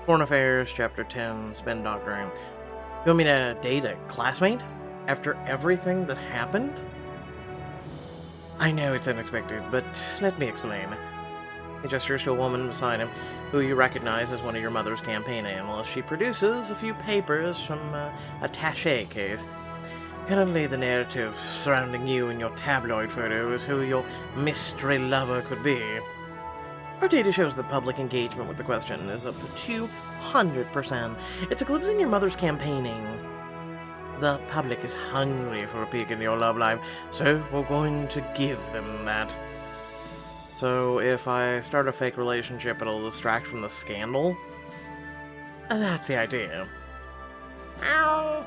Foreign Affairs, Chapter 10, Spin Doctoring. You want me to date a classmate? After everything that happened? I know it's unexpected, but let me explain. He gestures to a woman beside him, who you recognize as one of your mother's campaign analysts. She produces a few papers from a attaché case. Currently, the narrative surrounding you and your tabloid photo is who your mystery lover could be. Our data shows that public engagement with the question is up to 200%. It's eclipsing your mother's campaigning. The public is hungry for a peek into your love life, so we're going to give them that. So if I start a fake relationship, it'll distract from the scandal? That's the idea. Ow!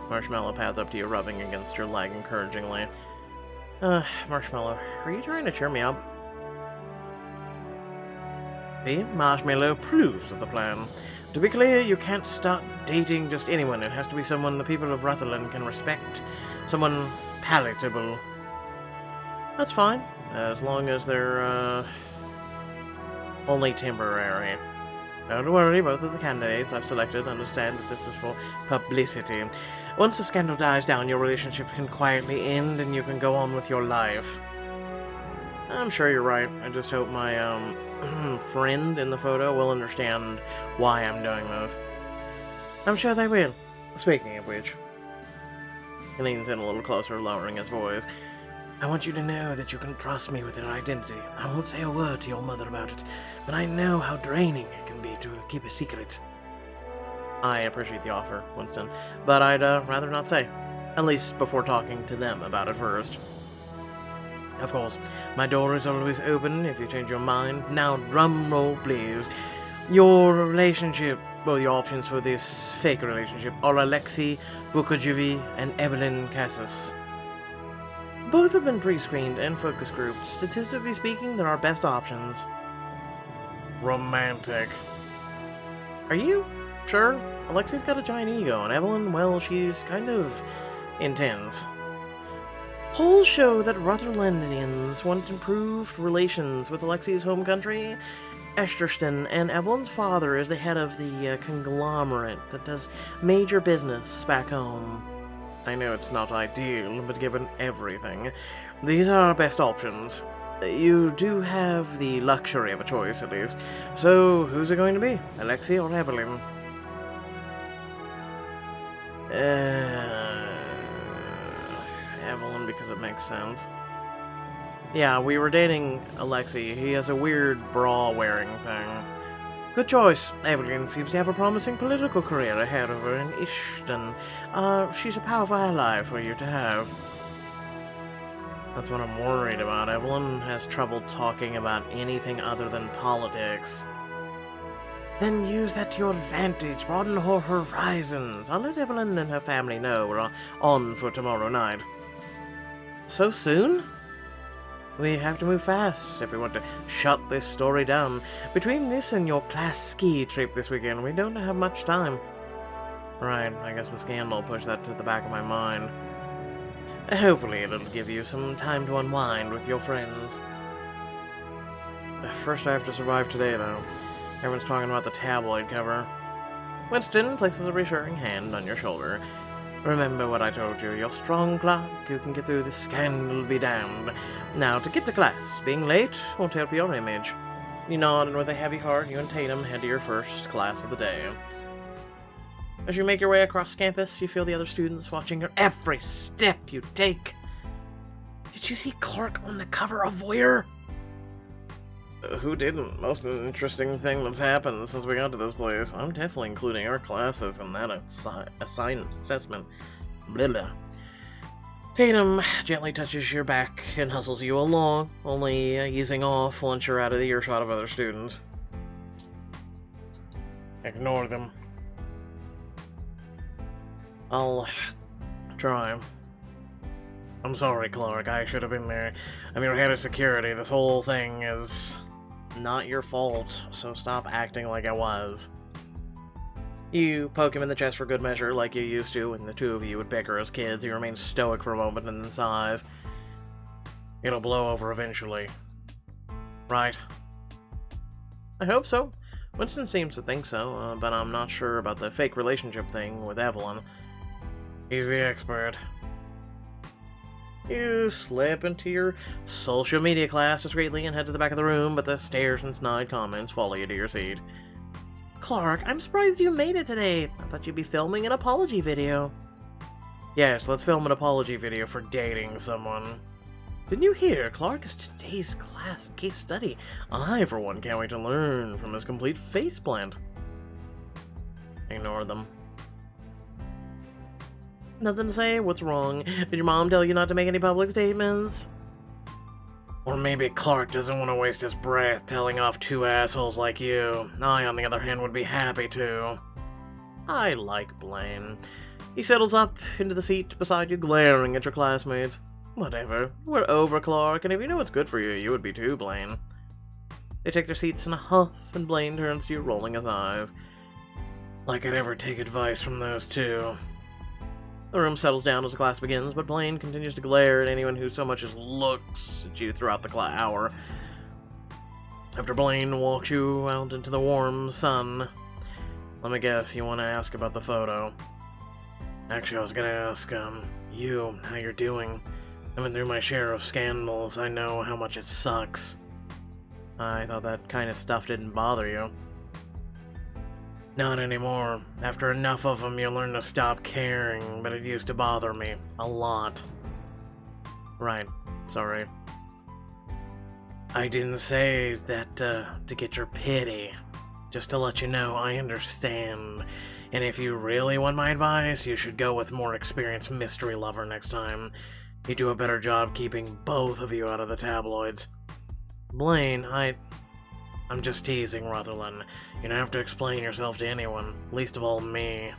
Marshmallow pads up to you, rubbing against your leg encouragingly. Marshmallow, are you trying to cheer me up? See, Marshmallow approves of the plan. To be clear, you can't start dating just anyone. It has to be someone the people of Rutherland can respect. Someone palatable. That's fine, as long as they're, only temporary. Don't worry, both of the candidates I've selected understand that this is for publicity. Once the scandal dies down, your relationship can quietly end and you can go on with your life. I'm sure you're right. I just hope my, friend in the photo will understand why I'm doing this. I'm sure they will. Speaking of which, he leans in a little closer, lowering his voice. I want you to know that you can trust me with your identity. I won't say a word to your mother about it, but I know how draining it can be to keep a secret. I appreciate the offer, Winston, but I'd rather not say. At least before talking to them about it first. Of course, my door is always open if you change your mind. Now, drum roll, please. Your relationship, well, your options for this fake relationship are Alexei Vukojevi and Evelyn Cassis. Both have been pre-screened and focus grouped. Statistically speaking, they're our best options. Romantic. Are you sure? Alexei's got a giant ego, and Evelyn, well, she's kind of intense. Polls show that Rutherlandians want improved relations with Alexei's home country, Esterston, and Evelyn's father is the head of the conglomerate that does major business back home. I know it's not ideal, but given everything, these are our best options. You do have the luxury of a choice, at least. So, who's it going to be? Alexei or Evelyn? Evelyn, because it makes sense. Yeah, we were dating Alexei. He has a weird bra-wearing thing. Good choice. Evelyn seems to have a promising political career ahead of her in Ishton. She's a powerful ally for you to have. That's what I'm worried about. Evelyn has trouble talking about anything other than politics. Then use that to your advantage. Broaden her horizons. I'll let Evelyn and her family know we're on for tomorrow night. So soon? We have to move fast if we want to shut this story down. Between this and your class ski trip this weekend, we don't have much time. Right, I guess the scandal pushed that to the back of my mind. Hopefully it'll give you some time to unwind with your friends. First I have to survive today, though. Everyone's talking about the tabloid cover. Winston places a reassuring hand on your shoulder. Remember what I told you. You're strong, Clark. You can get through this scandal, be damned. Now, to get to class. Being late won't help your image. You nod, and with a heavy heart, you and Tatum head to your first class of the day. As you make your way across campus, you feel the other students watching your every step you take. Did you see Clark on the cover of Voyeur? Who didn't? Most interesting thing that's happened since we got to this place. I'm definitely including our classes in that assessment. Blah, blah. Tatum gently touches your back and hustles you along, only easing off once you're out of the earshot of other students. Ignore them. I'll try. I'm sorry, Clark. I should have been there. I'm your head of security. This whole thing is not your fault, so stop acting like I was. You poke him in the chest for good measure, like you used to, and the two of you would bicker as kids. He remains stoic for a moment and then sighs. It'll blow over eventually. Right. I hope so. Winston seems to think so, but I'm not sure about the fake relationship thing with Evelyn. He's the expert. You slip into your social media class discreetly and head to the back of the room, but the stares and snide comments follow you to your seat. Clark, I'm surprised you made it today. I thought you'd be filming an apology video. Yes, let's film an apology video for dating someone. Didn't you hear? Clark is today's class case study. I, for one, can't wait to learn from his complete faceplant. Ignore them. Nothing to say? What's wrong? Did your mom tell you not to make any public statements? Or maybe Clark doesn't want to waste his breath telling off two assholes like you. I, on the other hand, would be happy to. I like Blaine. He settles up into the seat beside you, glaring at your classmates. Whatever. We're over, Clark, and if you know what's good for you, you would be too, Blaine. They take their seats in a huff, and Blaine turns to you, rolling his eyes. Like I'd ever take advice from those two. The room settles down as the class begins, but Blaine continues to glare at anyone who so much as looks at you throughout the hour. After Blaine walks you out into the warm sun, let me guess, you want to ask about the photo. Actually, I was gonna ask, you, how you're doing. I've been through my share of scandals. I know how much it sucks. I thought that kind of stuff didn't bother you. Not anymore. After enough of them, you learn to stop caring, but it used to bother me. A lot. Right. Sorry. I didn't say that, to get your pity. Just to let you know, I understand. And if you really want my advice, you should go with more experienced mystery lover next time. He'd do a better job keeping both of you out of the tabloids. Blaine, I'm just teasing, Rutherland. You don't have to explain yourself to anyone, least of all me.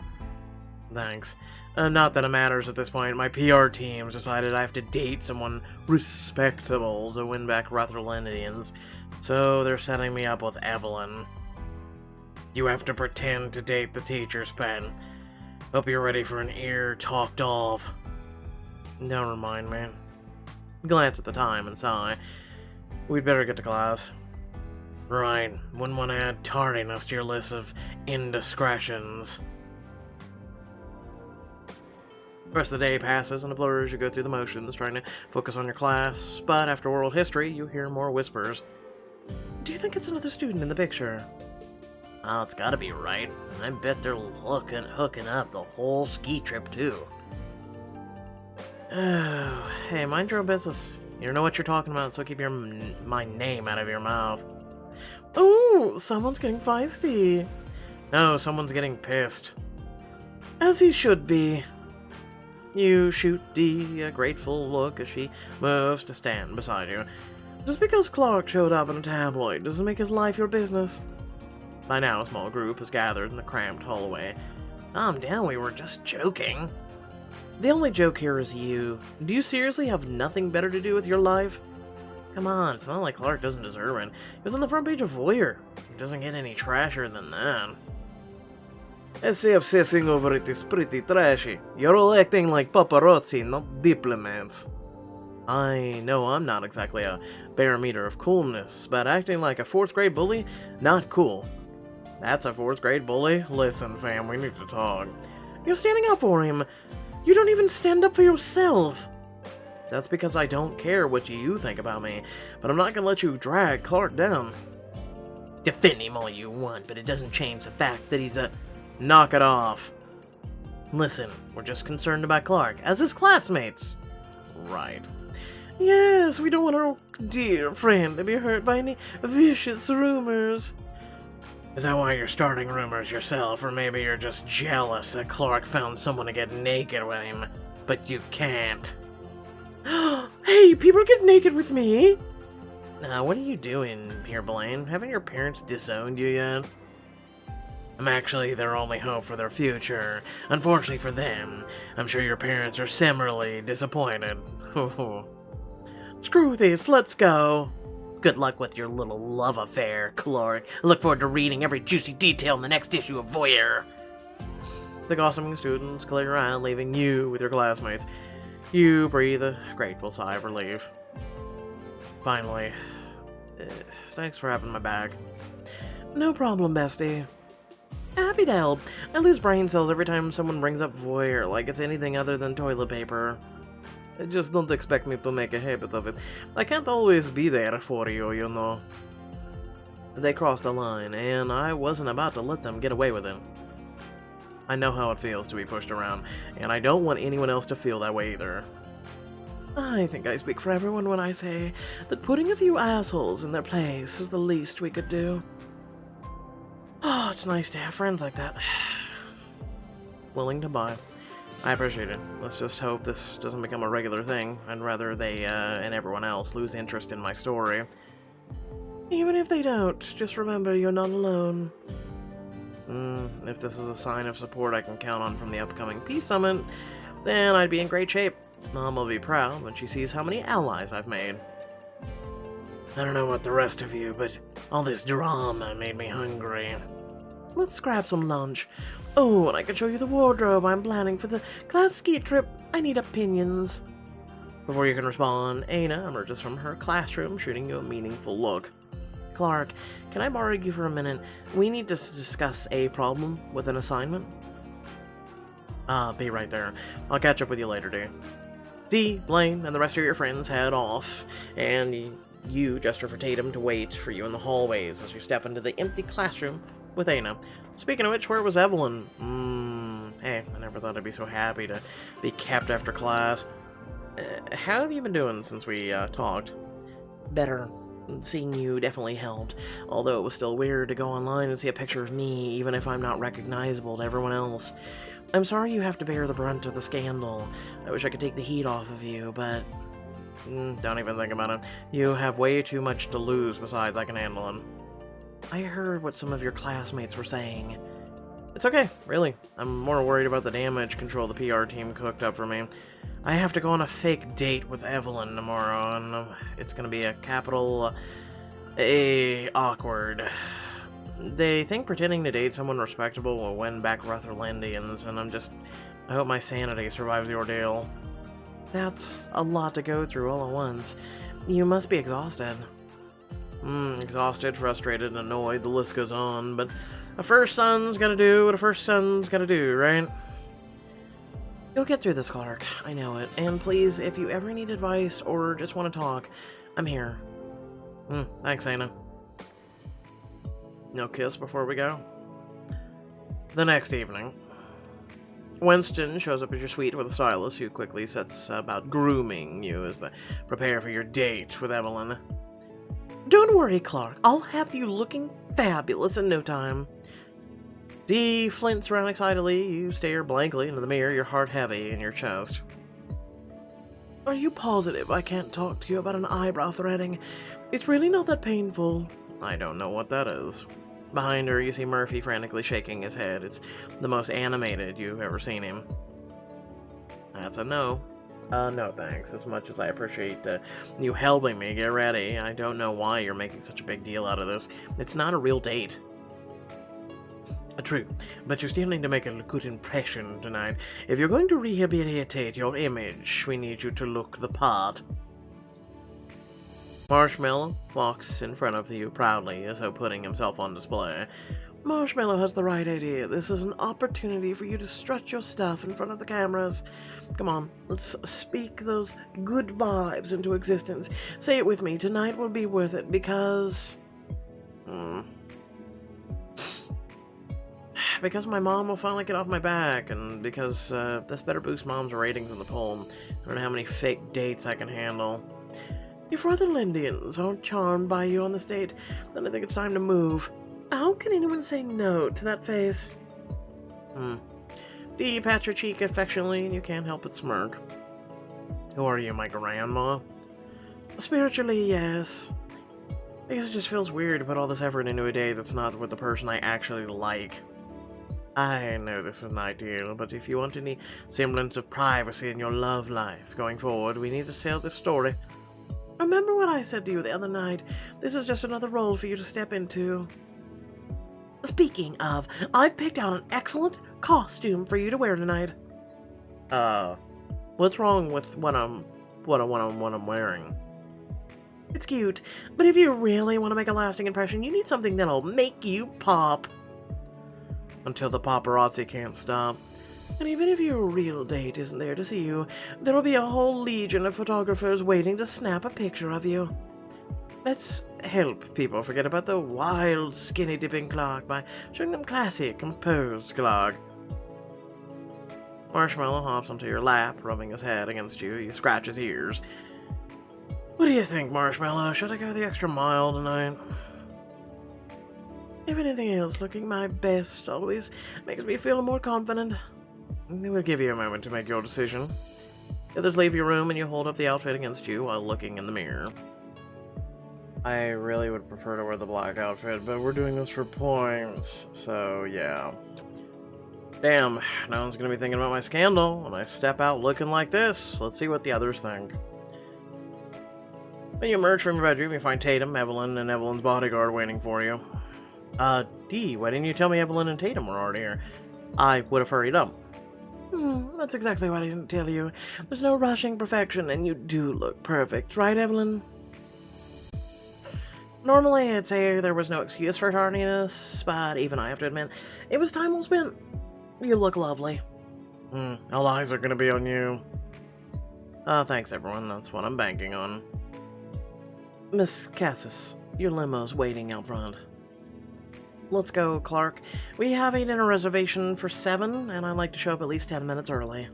Thanks. Not that it matters at this point. My PR team's decided I have to date someone respectable to win back Rutherlandians, so they're setting me up with Evelyn. You have to pretend to date the teacher's pet. Hope you're ready for an ear talked off. Don't remind me. Glance at the time and sigh. We'd better get to class. Right, wouldn't want to add tardiness to your list of indiscretions. The rest of the day passes in a blur as you go through the motions, trying to focus on your class, but after world history, you hear more whispers. Do you think it's another student in the picture? Oh, it's gotta be, right? I bet they're hooking up the whole ski trip, too. Oh, hey, mind your own business. You know what you're talking about, so keep my name out of your mouth. Oh, someone's getting feisty. No, someone's getting pissed. As he should be. You shoot Dee a grateful look as she moves to stand beside you. Just because Clark showed up in a tabloid doesn't make his life your business. By now, a small group has gathered in the cramped hallway. Calm down, we were just joking. The only joke here is you. Do you seriously have nothing better to do with your life? Come on, it's not like Clark doesn't deserve it. He was on the front page of Voyeur. It doesn't get any trashier than that. I say obsessing over it is pretty trashy. You're all acting like paparazzi, not diplomats. I know I'm not exactly a barometer of coolness, but acting like a 4th grade bully? Not cool. That's a 4th grade bully? Listen, fam, we need to talk. You're standing up for him. You don't even stand up for yourself. That's because I don't care what you think about me, but I'm not gonna let you drag Clark down. Defend him all you want, but it doesn't change the fact that he's a... Knock it off. Listen, we're just concerned about Clark, as his classmates. Right. Yes, we don't want our dear friend to be hurt by any vicious rumors. Is that why you're starting rumors yourself, or maybe you're just jealous that Clark found someone to get naked with him, but you can't? Hey, people get naked with me! What are you doing here, Blaine? Haven't your parents disowned you yet? I'm actually their only hope for their future. Unfortunately for them, I'm sure your parents are similarly disappointed. Screw this, let's go. Good luck with your little love affair, Clark. I look forward to reading every juicy detail in the next issue of Voyeur. The gossiping students clear out, leaving you with your classmates. You breathe a grateful sigh of relief. Finally, thanks for having my back. No problem, bestie. Happy to help. I lose brain cells every time someone brings up voyeur, like it's anything other than toilet paper. Just don't expect me to make a habit of it. I can't always be there for you, you know. They crossed a line, and I wasn't about to let them get away with it. I know how it feels to be pushed around, and I don't want anyone else to feel that way either. I think I speak for everyone when I say that putting a few assholes in their place is the least we could do. Oh, it's nice to have friends like that. Willing to buy. I appreciate it. Let's just hope this doesn't become a regular thing. I'd rather they, and everyone else lose interest in my story. Even if they don't, just remember you're not alone. If this is a sign of support I can count on from the upcoming Peace Summit, then I'd be in great shape. Mom will be proud when she sees how many allies I've made. I don't know about the rest of you, but all this drama made me hungry. Let's grab some lunch. Oh, and I can show you the wardrobe I'm planning for the class ski trip. I need opinions. Before you can respond, Aina emerges from her classroom, shooting you a meaningful look. Clark, can I borrow you for a minute? We need to discuss a problem with an assignment. Be right there. I'll catch up with you later, dude. Dee, Blaine, and the rest of your friends head off, and you gesture for Tatum to wait for you in the hallways as you step into the empty classroom with Aina. Speaking of which, where was Evelyn? Hey, I never thought I'd be so happy to be kept after class. How have you been doing since we talked? Better. Seeing you definitely helped, although it was still weird to go online and see a picture of me, even if I'm not recognizable to everyone else. I'm sorry you have to bear the brunt of the scandal. I wish I could take the heat off of you, but... don't even think about it. You have way too much to lose besides I can handle it. I heard what some of your classmates were saying. It's okay, really. I'm more worried about the damage control the PR team cooked up for me. I have to go on a fake date with Evelyn tomorrow, and it's gonna be a capital A awkward. They think pretending to date someone respectable will win back Rutherlandians, and I hope my sanity survives the ordeal. That's a lot to go through all at once. You must be exhausted. Exhausted, frustrated, annoyed, the list goes on, but a first son's gotta do what a first son's gotta do, right? You'll get through this, Clark. I know it. And please, if you ever need advice or just want to talk, I'm here. Thanks, Aina. No kiss before we go? The next evening, Winston shows up at your suite with a stylist who quickly sets about grooming you as they prepare for your date with Evelyn. Don't worry, Clark. I'll have you looking fabulous in no time. Dee flints around excitedly. You stare blankly into the mirror, your heart heavy in your chest. Are you positive I can't talk to you about an eyebrow threading? It's really not that painful. I don't know what that is. Behind her, you see Murphy frantically shaking his head. It's the most animated you've ever seen him. That's a no. No thanks. As much as I appreciate you helping me get ready, I don't know why you're making such a big deal out of this. It's not a real date. True, but you still need to make a good impression tonight. If you're going to rehabilitate your image, we need you to look the part. Marshmallow walks in front of you proudly, as though putting himself on display. Marshmallow has the right idea. This is an opportunity for you to strut your stuff in front of the cameras. Come on, let's speak those good vibes into existence. Say it with me. Tonight will be worth it because... Because my mom will finally get off my back, and because this better boost Mom's ratings in the poll. I don't know how many fake dates I can handle. If Rutherlandians aren't charmed by you on this date, then I think it's time to move. How can anyone say no to that face? Dee pats your cheek affectionately, and you can't help but smirk. Who are you, my grandma? Spiritually, yes. I guess it just feels weird to put all this effort into a date that's not with the person I actually like. I know this isn't ideal, but if you want any semblance of privacy in your love life going forward, we need to tell this story. Remember what I said to you the other night? This is just another role for you to step into. Speaking of, I've picked out an excellent costume for you to wear tonight. What's wrong with what I'm wearing? It's cute, but if you really want to make a lasting impression, you need something that'll make you pop. Until the paparazzi can't stop. And even if your real date isn't there to see you, there'll be a whole legion of photographers waiting to snap a picture of you. Let's help people forget about the wild, skinny-dipping Clark by showing them classy, composed Clark. Marshmallow hops onto your lap, rubbing his head against you. You scratch his ears. What do you think, Marshmallow? Should I go the extra mile tonight? If anything else, looking my best always makes me feel more confident. We'll give you a moment to make your decision. The others leave your room and you hold up the outfit against you while looking in the mirror. I really would prefer to wear the black outfit, but we're doing this for points, so yeah. Damn, no one's gonna be thinking about my scandal when I step out looking like this. Let's see what the others think. When you emerge from your bedroom, you find Tatum, Evelyn, and Evelyn's bodyguard waiting for you. Dee, why didn't you tell me Evelyn and Tatum were already here? I would have hurried up. That's exactly what I didn't tell you. There's no rushing perfection, and you do look perfect, right, Evelyn? Normally, I'd say there was no excuse for tardiness, but even I have to admit, it was time well spent. You look lovely. All eyes are gonna be on you. Thanks, everyone. That's what I'm banking on. Miss Cassis, your limo's waiting out front. Let's go, Clark. We have a dinner reservation for 7, and I'd like to show up at least 10 minutes early.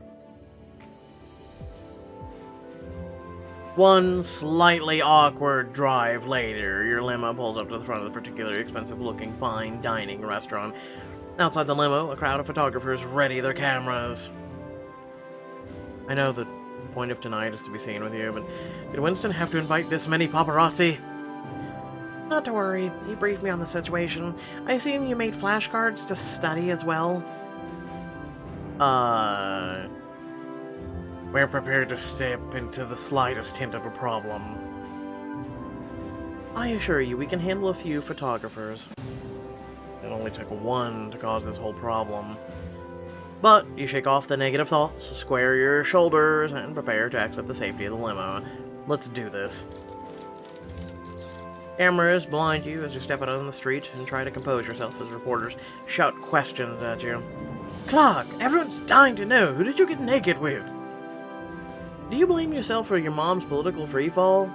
One slightly awkward drive later, your limo pulls up to the front of the particularly expensive-looking fine dining restaurant. Outside the limo, a crowd of photographers ready their cameras. I know the point of tonight is to be seen with you, but did Winston have to invite this many paparazzi? Not to worry, he briefed me on the situation. I assume you made flashcards to study as well? We're prepared to step into the slightest hint of a problem. I assure you, we can handle a few photographers. It only took one to cause this whole problem. But you shake off the negative thoughts, square your shoulders, and prepare to exit the safety of the limo. Let's do this. Cameras blind you as you step out on the street and try to compose yourself as reporters shout questions at you. Clark, everyone's dying to know, who did you get naked with? Do you blame yourself for your mom's political freefall?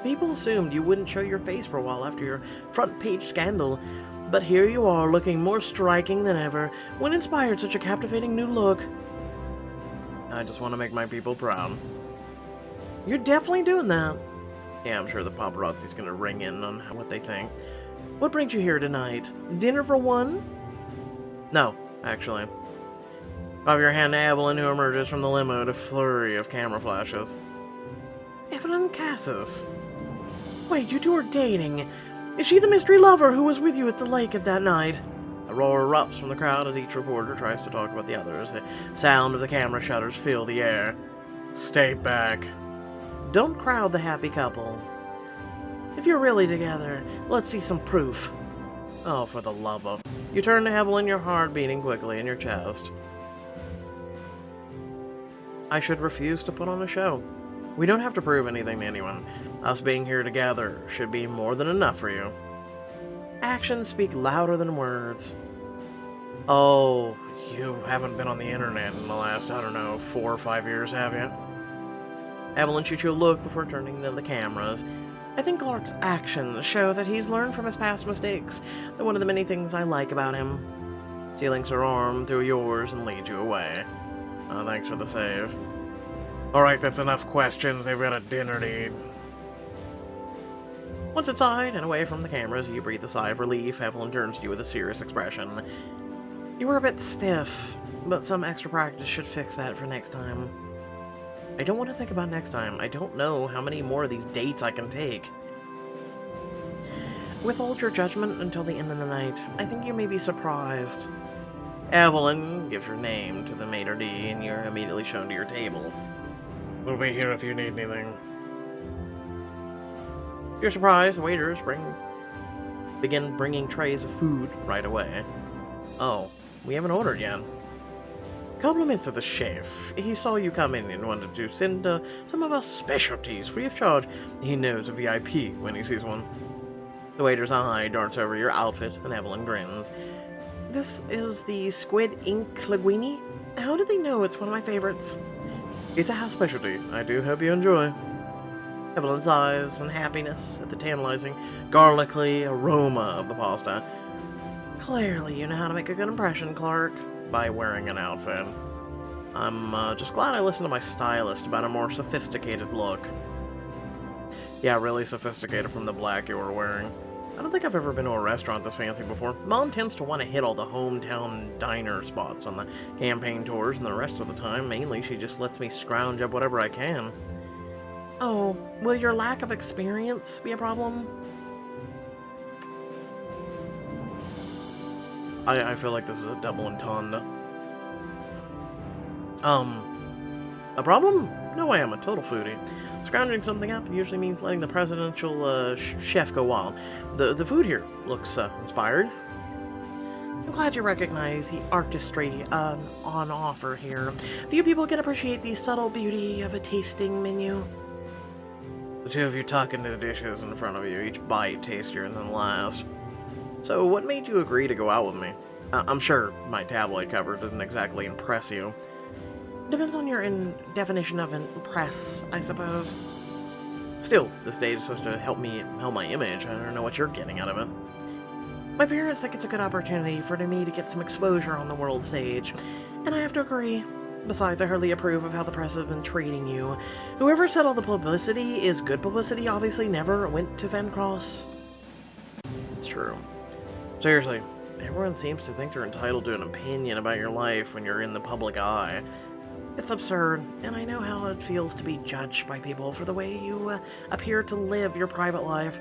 People assumed you wouldn't show your face for a while after your front page scandal, but here you are looking more striking than ever when inspired such a captivating new look. I just want to make my people proud. You're definitely doing that. Yeah, I'm sure the paparazzi's gonna ring in on what they think. What brings you here tonight? Dinner for one? No, actually. Wave your hand to Evelyn, who emerges from the limo at a flurry of camera flashes. Evelyn Cassis. Wait, you two are dating. Is she the mystery lover who was with you at the lake at that night? A roar erupts from the crowd as each reporter tries to talk about the others. The sound of the camera shutters fill the air. Stay back. Don't crowd the happy couple. If you're really together, let's see some proof. Oh, for the love of... You turn to Evelyn, your heart beating quickly in your chest. I should refuse to put on a show. We don't have to prove anything to anyone. Us being here together should be more than enough for you. Actions speak louder than words. Oh, you haven't been on the internet in the last, 4 or 5 years, have you? Evelyn shoots you a look before turning to the cameras. I think Clark's actions show that he's learned from his past mistakes. They're one of the many things I like about him. She links her arm through yours and leads you away. Oh, thanks for the save. Alright, that's enough questions. They've got a dinner to eat. Once inside and away from the cameras, you breathe a sigh of relief. Evelyn turns to you with a serious expression. You were a bit stiff, but some extra practice should fix that for next time. I don't want to think about next time. I don't know how many more of these dates I can take. Withhold your judgment until the end of the night. I think you may be surprised. Evelyn gives your name to the maitre d', and you're immediately shown to your table. We'll be here if you need anything. To your surprise, waiters begin bringing trays of food right away. Oh, we haven't ordered yet. Compliments of the chef. He saw you come in and wanted to send some of our specialties free of charge. He knows a VIP when he sees one. The waiter's eye darts over your outfit, and Evelyn grins. This is the squid ink linguine? How did they know it's one of my favorites? It's a house specialty. I do hope you enjoy. Evelyn's eyes and happiness at the tantalizing, garlicky aroma of the pasta. Clearly, you know how to make a good impression, Clark, by wearing an outfit. I'm just glad I listened to my stylist about a more sophisticated look. Yeah, really sophisticated from the black you were wearing. I don't think I've ever been to a restaurant this fancy before. Mom tends to want to hit all the hometown diner spots on the campaign tours, and the rest of the time, mainly, she just lets me scrounge up whatever I can. Oh, will your lack of experience be a problem? I feel like this is a double entendre. A problem? No way, I'm a total foodie. Scrounging something up usually means letting the presidential chef go wild. The food here looks inspired. I'm glad you recognize the artistry on offer here. Few people can appreciate the subtle beauty of a tasting menu. The two of you tuck into the dishes in front of you, each bite tastier than the last. So what made you agree to go out with me? I'm sure my tabloid cover doesn't exactly impress you. Depends on your definition of impress, I suppose. Still, this date is supposed to help my image. I don't know what you're getting out of it. My parents think it's a good opportunity for me to get some exposure on the world stage, and I have to agree. Besides, I hardly approve of how the press has been treating you. Whoever said all the publicity is good publicity obviously never went to Vancross. It's true. Seriously, everyone seems to think they're entitled to an opinion about your life when you're in the public eye. It's absurd, and I know how it feels to be judged by people for the way you appear to live your private life.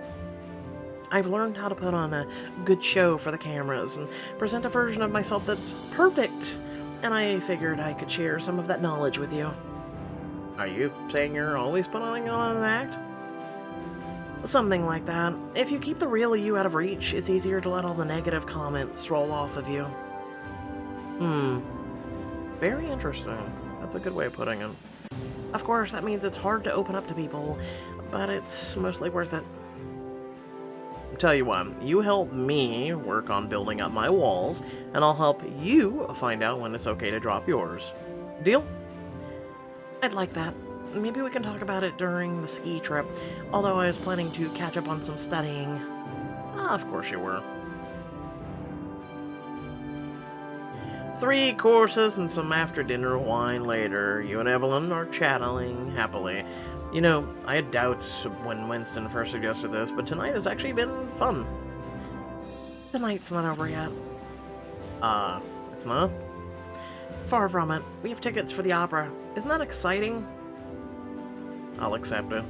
I've learned how to put on a good show for the cameras and present a version of myself that's perfect, and I figured I could share some of that knowledge with you. Are you saying you're always putting on an act? Something like that. If you keep the real you out of reach, it's easier to let all the negative comments roll off of you. Very interesting. That's a good way of putting it. Of course, that means it's hard to open up to people, but it's mostly worth it. Tell you what, you help me work on building up my walls, and I'll help you find out when it's okay to drop yours. Deal? I'd like that. Maybe we can talk about it during the ski trip, although I was planning to catch up on some studying. Of course you were. 3 courses and some after-dinner wine later, you and Evelyn are chatting happily. You know, I had doubts when Winston first suggested this, but tonight has actually been fun. The night's not over yet. It's not? Far from it. We have tickets for the opera. Isn't that exciting? I'll accept it.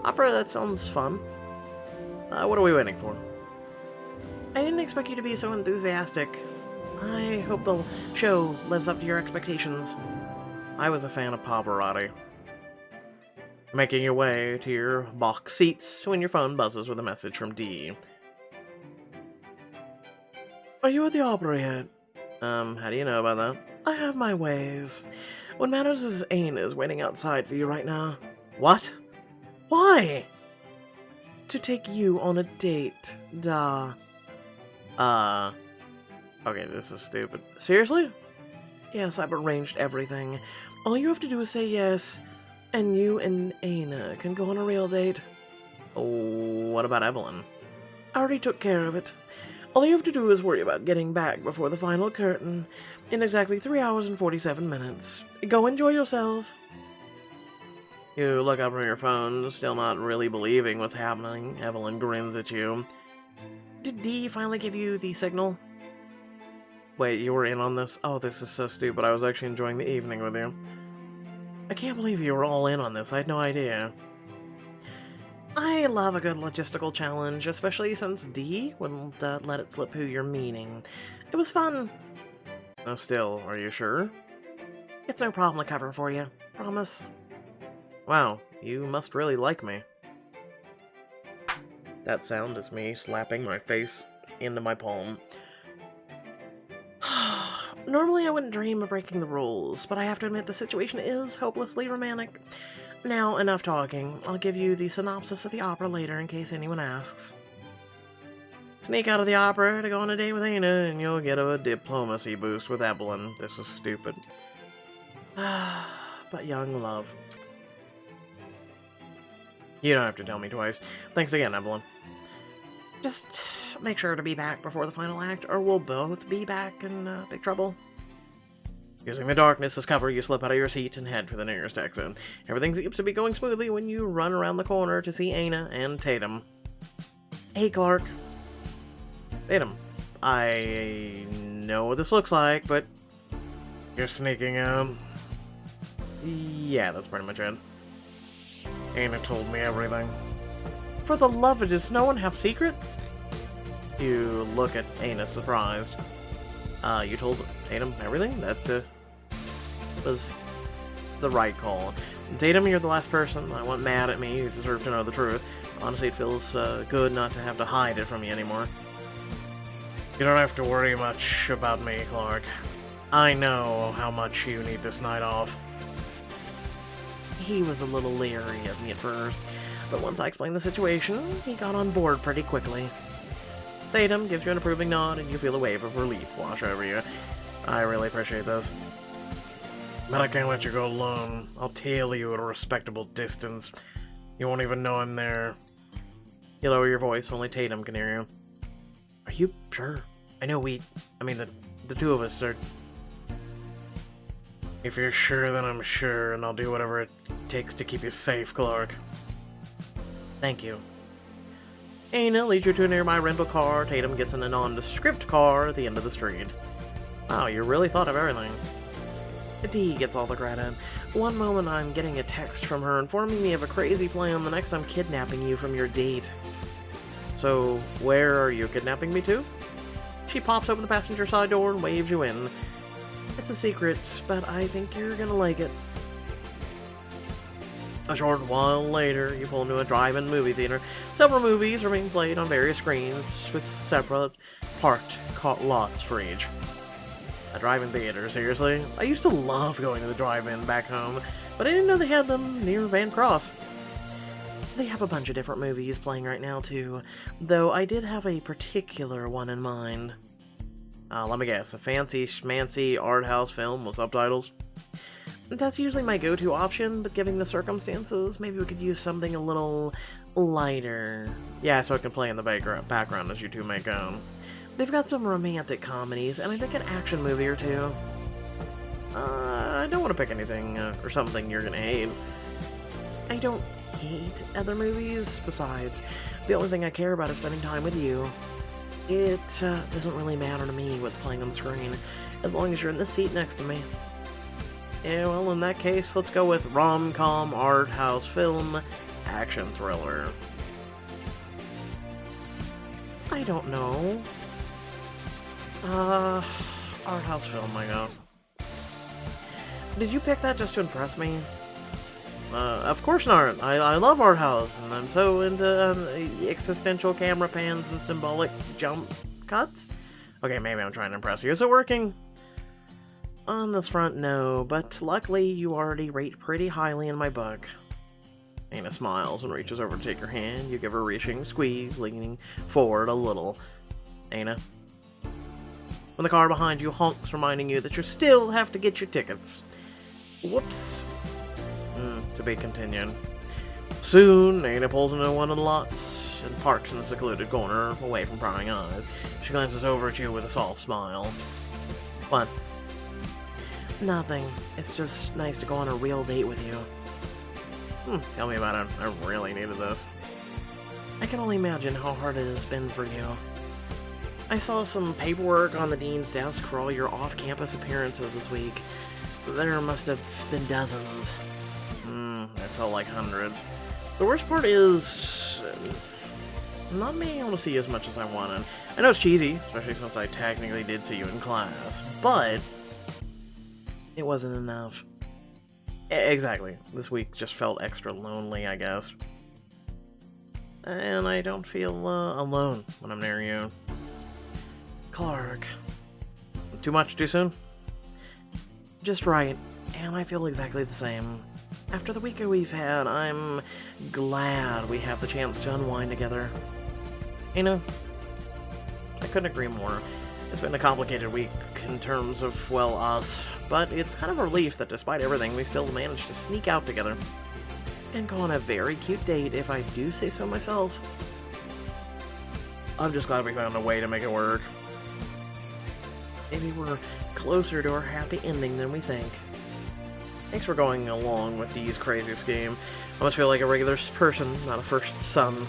Opera, that sounds fun. What are we waiting for? I didn't expect you to be so enthusiastic. I hope the show lives up to your expectations. I was a fan of Pavarotti. Making your way to your box seats when your phone buzzes with a message from D. Are you at the opera yet? How do you know about that? I have my ways. What matters is Aina is waiting outside for you right now. What? Why? To take you on a date. Duh. Okay, this is stupid. Seriously? Yes, I've arranged everything. All you have to do is say yes, and you and Aina can go on a real date. Oh, what about Evelyn? I already took care of it. All you have to do is worry about getting back before the final curtain in exactly 3 hours and 47 minutes. Go enjoy yourself. You look up from your phone, still not really believing what's happening. Evelyn grins at you. Did Dee finally give you the signal? Wait, you were in on this? Oh, this is so stupid. I was actually enjoying the evening with you. I can't believe you were all in on this. I had no idea. I love a good logistical challenge, especially since Dee wouldn't let it slip who you're meaning. It was fun. Oh, still, are you sure? It's no problem to cover for you. Promise. Wow, you must really like me. That sound is me slapping my face into my palm. Normally I wouldn't dream of breaking the rules, but I have to admit the situation is hopelessly romantic. Now, enough talking. I'll give you the synopsis of the opera later in case anyone asks. Sneak out of the opera to go on a date with Ana, and you'll get a diplomacy boost with Evelyn. This is stupid. But young love. You don't have to tell me twice. Thanks again, Evelyn. Just make sure to be back before the final act, or we'll both be back in big trouble. Using the darkness as cover, you slip out of your seat and head for the nearest exit. Everything seems to be going smoothly when you run around the corner to see Ana and Tatum. Hey, Clark. Tatum, I know what this looks like, but you're sneaking out. Yeah, that's pretty much it. Ana told me everything. For the love of, does no one have secrets? You look at Ana surprised. You told Tatum everything? That was the right call. Tatum, you're the last person I want mad at me. You deserve to know the truth. Honestly, it feels good not to have to hide it from you anymore. You don't have to worry much about me, Clark. I know how much you need this night off. He was a little leery of me at first, but once I explained the situation, he got on board pretty quickly. Tatum gives you an approving nod, and you feel a wave of relief wash over you. I really appreciate this. But I can't let you go alone. I'll tail you at a respectable distance. You won't even know I'm there. You lower your voice, only Tatum can hear you. Are you sure? I know the two of us are... If you're sure, then I'm sure, and I'll do whatever it takes to keep you safe, Clark. Thank you. Ana leads you to a nearby rental car. Tatum gets in a nondescript car at the end of the street. Wow, you really thought of everything. Dee gets all the credit. One moment I'm getting a text from her informing me of a crazy plan, the next I'm kidnapping you from your date. So, where are you kidnapping me to? She pops open the passenger side door and waves you in. It's a secret, but I think you're gonna like it. A short while later, you pull into a drive-in movie theater. Several movies are being played on various screens, with separate parked lots for each. A drive-in theater, seriously? I used to love going to the drive-in back home, but I didn't know they had them near Vancross. They have a bunch of different movies playing right now, too, though I did have a particular one in mind. Let me guess, a fancy schmancy art house film with subtitles? That's usually my go-to option, but given the circumstances, maybe we could use something a little lighter. Yeah, so it can play in the background as you two make out. They've got some romantic comedies, and I think an action movie or two. I don't want to pick anything, or something you're gonna hate. I don't hate other movies. Besides, the only thing I care about is spending time with you. It doesn't really matter to me what's playing on the screen, as long as you're in the seat next to me. Yeah, well, in that case, let's go with rom-com, art house film, action thriller. I don't know. Art house film, I guess. Did you pick that just to impress me? Of course not. I love art house, and I'm so into existential camera pans and symbolic jump cuts. Okay, maybe I'm trying to impress you. Is it working? On this front, no, but luckily you already rate pretty highly in my book. Ana smiles and reaches over to take your hand. You give her a reaching squeeze, leaning forward a little. Ana. When the car behind you honks, reminding you that you still have to get your tickets. Whoops. To be continued. Soon, Ana pulls into one of the lots and parks in a secluded corner, away from prying eyes. She glances over at you with a soft smile. What? Nothing. It's just nice to go on a real date with you. Tell me about it. I really needed this. I can only imagine how hard it has been for you. I saw some paperwork on the dean's desk for all your off-campus appearances this week. There must have been dozens. It felt like hundreds. The worst part is not being able to see as much as I wanted. I know it's cheesy, especially since I technically did see you in class, but it wasn't enough. Exactly. This week just felt extra lonely, I guess. And I don't feel alone when I'm near you. Clark. Too much too soon? Just right, and I feel exactly the same. After the week we've had, I'm glad we have the chance to unwind together. You know, I couldn't agree more. It's been a complicated week in terms of, well, us, but it's kind of a relief that despite everything, we still managed to sneak out together. And go on a very cute date, if I do say so myself. I'm just glad we found a way to make it work. Maybe we're closer to our happy ending than we think. Thanks for going along with Dee's crazy scheme. I must feel like a regular person, not a first son.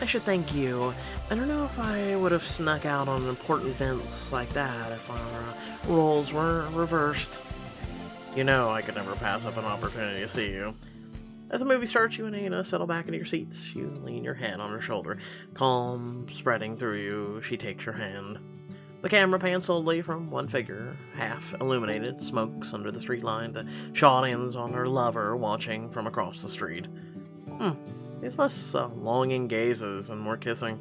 I should thank you. I don't know if I would have snuck out on important events like that if our roles were reversed. You know I could never pass up an opportunity to see you. As the movie starts, you and Anna settle back into your seats. You lean your head on her shoulder. Calm spreading through you, she takes your hand. The camera pans slowly from one figure, half illuminated, smokes under the street line. The shot ends on her lover watching from across the street. It's less longing gazes and more kissing.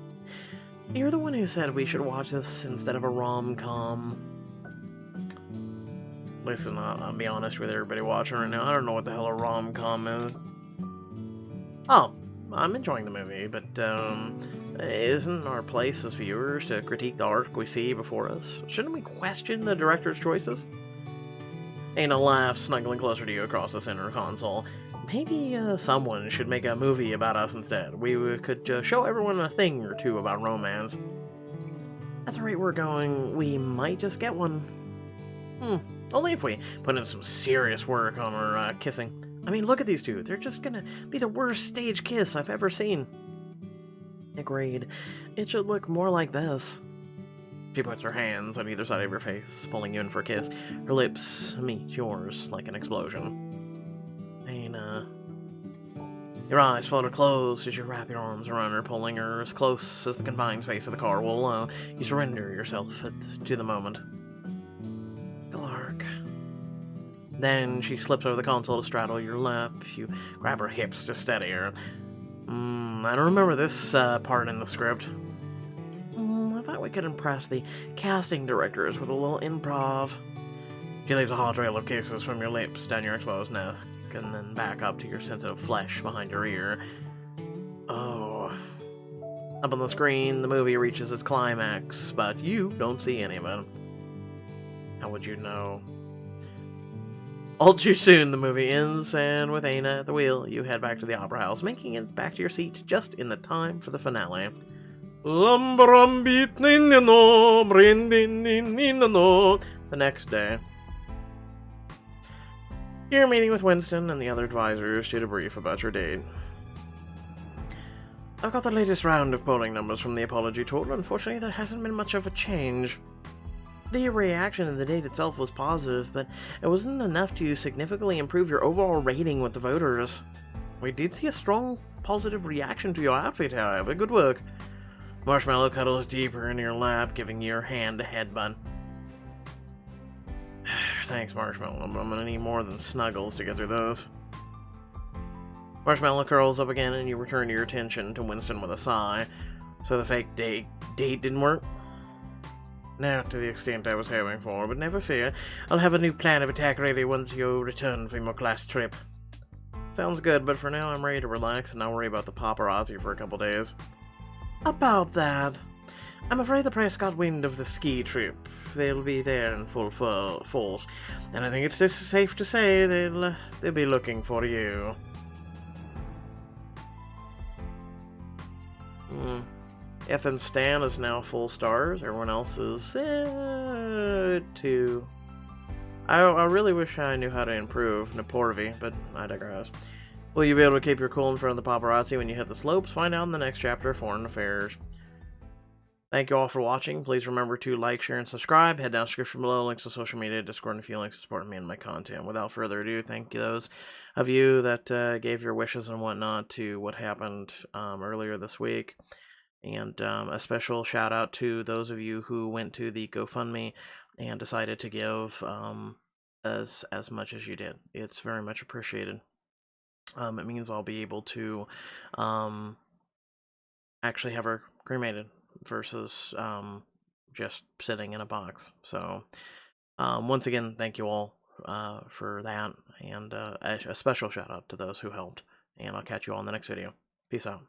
You're the one who said we should watch this instead of a rom-com. Listen, I'll be honest with everybody watching right now. I don't know what the hell a rom-com is. Oh, I'm enjoying the movie, but isn't our place as viewers to critique the art we see before us? Shouldn't we question the director's choices? Anna laughs, snuggling closer to you across the center console. Maybe someone should make a movie about us instead. We could show everyone a thing or two about romance. At the rate we're going, we might just get one. Only if we put in some serious work on our kissing. I mean, look at these two. They're just gonna be the worst stage kiss I've ever seen. Agreed. It should look more like this. She puts her hands on either side of your face, pulling you in for a kiss. Her lips meet yours like an explosion. Anna. Your eyes flutter closed as you wrap your arms around her, pulling her as close as the confined space of the car will allow. You surrender yourself to the moment. Clark. Then she slips over the console to straddle your lap. You grab her hips to steady her. I don't remember this part in the script. I thought we could impress the casting directors with a little improv. She leaves a hot trail of kisses from your lips down your exposed neck, and then back up to your sensitive flesh behind your ear. Oh. Up on the screen, the movie reaches its climax, but you don't see any of it. How would you know? All too soon, the movie ends, and with Anna at the wheel, you head back to the Opera House, making it back to your seats just in the time for the finale. The next day. You're meeting with Winston and the other advisors to debrief about your date. I've got the latest round of polling numbers from the apology tour. Unfortunately, there hasn't been much of a change. The reaction to the date itself was positive, but it wasn't enough to significantly improve your overall rating with the voters. We did see a strong positive reaction to your outfit, however. Good work. Marshmallow cuddles deeper in your lap, giving your hand a headbutt. Thanks, Marshmallow. I'm gonna need more than snuggles to get through those. Marshmallow curls up again, and you return your attention to Winston with a sigh. So the fake date didn't work? Not to the extent I was hoping for, but never fear. I'll have a new plan of attack ready once you return from your class trip. Sounds good, but for now I'm ready to relax and not worry about the paparazzi for a couple days. About that, I'm afraid the press got wind of the ski trip. They'll be there in full force, and I think it's just safe to say they'll be looking for you. Ethan Stan is now full stars. Everyone else is two. I really wish I knew how to improve Naporvi, but I digress. Will you be able to keep your cool in front of the paparazzi when you hit the slopes? Find out in the next chapter of Foreign Affairs. Thank you all for watching. Please remember to like, share, and subscribe. Head down to the description below, links to social media, Discord, and a few links to support me and my content. Without further ado, thank you those of you that gave your wishes and whatnot to what happened earlier this week. And a special shout out to those of you who went to the GoFundMe and decided to give as much as you did. It's very much appreciated. It means I'll be able to actually have her cremated versus just sitting in a box. So once again, thank you all for that, and a special shout out to those who helped. And I'll catch you all in the next video. Peace out.